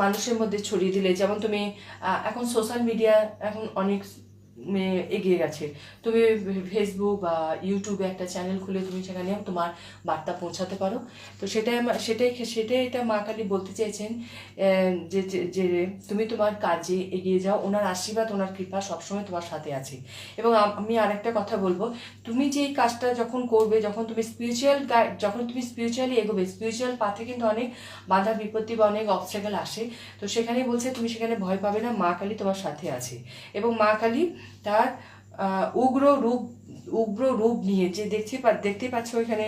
মানুষের মধ্যে ছড়িয়ে দিলে, যেমন তুমি এখন সোশ্যাল মিডিয়া এখন অনেক এগিয়ে গেছে, তুমি ফেসবুক বা ইউটিউবে একটা চ্যানেল খুলে তুমি সেখানে তোমার বার্তা পৌঁছাতে পারো। তো সেটাই এটা মা কালী বলতে চেয়েছেন, যে যে তুমি তোমার কাজে এগিয়ে যাও, ওনার আশীর্বাদ ওনার কৃপা সবসময় তোমার সাথে আছে। এবং আমি আরেকটা কথা বলবো, তুমি যে কাজটা যখন করবে, যখন তুমি স্পিরিচুয়ালি এগোবে, স্পিরিচুয়াল পাথে কিন্তু অনেক বাধা বিপত্তি বা অনেক অবস্ট্রাগল আসে। তো সেখানেই বলছে তুমি সেখানে ভয় পাবে না, মা কালী তোমার সাথে আছে। এবং মা কালী তার উগ্র রূপ নিয়ে, যে দেখতে পাচ্ছ এখানে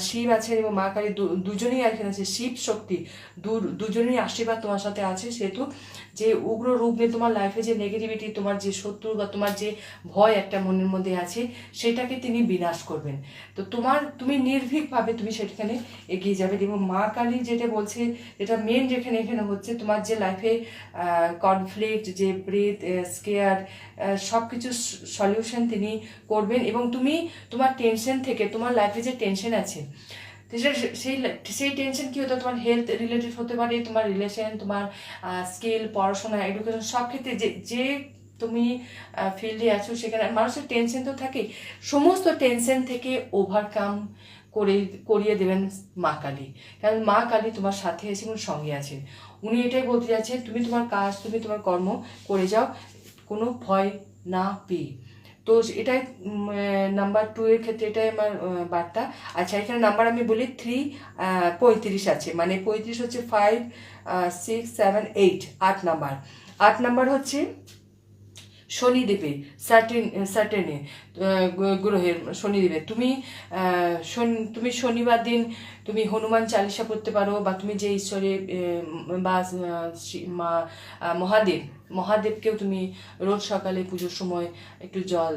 শিব আছেন এবং মা কালী দুজনেই এখানে আছে, শিব শক্তি দুজনেই আশীর্বাদ তোমার সাথে আছে। সেহেতু যে উগ্র রূপ নিয়ে তোমার লাইফে যে নেগেটিভিটি, তোমার যে শত্রু বা তোমার যে ভয় একটা মনের মধ্যে আছে, সেটাকে তিনি বিনাশ করবেন। তো তুমি নির্ভীকভাবে তুমি সেখানে এগিয়ে যাবে। এবং মা কালী যেটা বলছে, যেটা মেন এখানে হচ্ছে, তোমার যে লাইফে কনফ্লিক্ট, যে ব্রেথ স্কেয়ার, সব কিছু সলিউশন তিনি করবেন। এবং তুমি তোমার টেনশন থেকে, তোমার লাইফে যে টেনশন আছে, সেই টেনশন কি হতো, তোমার হেলথ রিলেটেড হতে পারে, তোমার রিলেশন, তোমার স্কিল, পড়াশোনা, এডুকেশন, সব ক্ষেত্রে যে তুমি ফিল্ডে আছো, সেখানে মানুষের টেনশন তো থাকেই। সমস্ত টেনশন থেকে ওভারকাম করিয়ে দেবেন মা কালী, কারণ মা কালী তোমার সাথে আছে এবং সঙ্গে আছে। উনি এটাই বলতে যাচ্ছেন, তুমি তোমার কাজ, তুমি তোমার কর্ম করে যাও, কোনো ভয় না পেয়ে। তো এটাই নাম্বার 2 এর ক্ষেত্রে এটাই আমার বার্তা। আচ্ছা, এখানে নাম্বার আমি বলি 35 আছে, মানে 35 হচ্ছে 5 6 7 8, 8 নাম্বার হচ্ছে শনিদেবের, সার্টেনে গ্রহের শনিদেবের। তুমি শনিবার দিন তুমি হনুমান চালিসা পড়তে পারো, বা তুমি যে ঈশ্বরে বা মহাদেবকেও তুমি রোজ সকালে পুজোর সময় একটু জল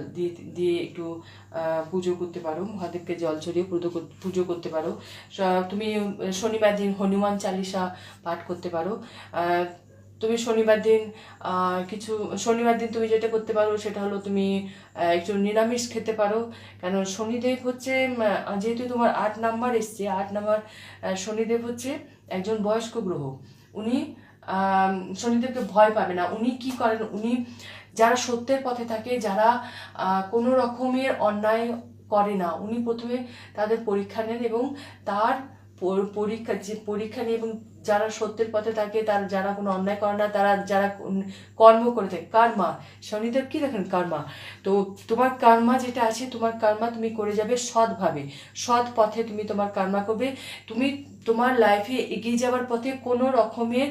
দিয়ে একটু পুজো করতে পারো, মহাদেবকে জল চড়িয়ে পুজো করতে পারো। তুমি শনিবার দিন হনুমান চালিসা পাঠ করতে পারো। তুমি শনিবার দিন তুমি যেটা করতে পারো সেটা হলো, তুমি একটু নিরামিষ খেতে পারো। কারণ শনিদেব হচ্ছে, যেহেতু তোমার 8 নাম্বার এসছে, 8 নাম্বার শনিদেব হচ্ছে একজন বয়স্ক গ্রহ। উনি শনিদেবকে ভয় পাবে না। উনি কি করেন, উনি যারা সত্যের পথে থাকে, যারা কোনো রকমের অন্যায় করে না, উনি প্রথমে তাদের পরীক্ষা নেন, এবং তার পরীক্ষা নিয়ে, এবং যারা সত্যের পথে থাকে, যারা কোনো অন্যায় করে না, যারা কর্ম করে থাকে, কর্মা, শনিদেব কি দেখেন, কর্মা। তো তোমার কর্মা যেটা আছে, তোমার কর্মা তুমি করে যাবে সৎভাবে, সৎ পথে তুমি তোমার কর্মা করবে। তুমি তোমার লাইফে এগিয়ে যাওয়ার পথে কোনো রকমের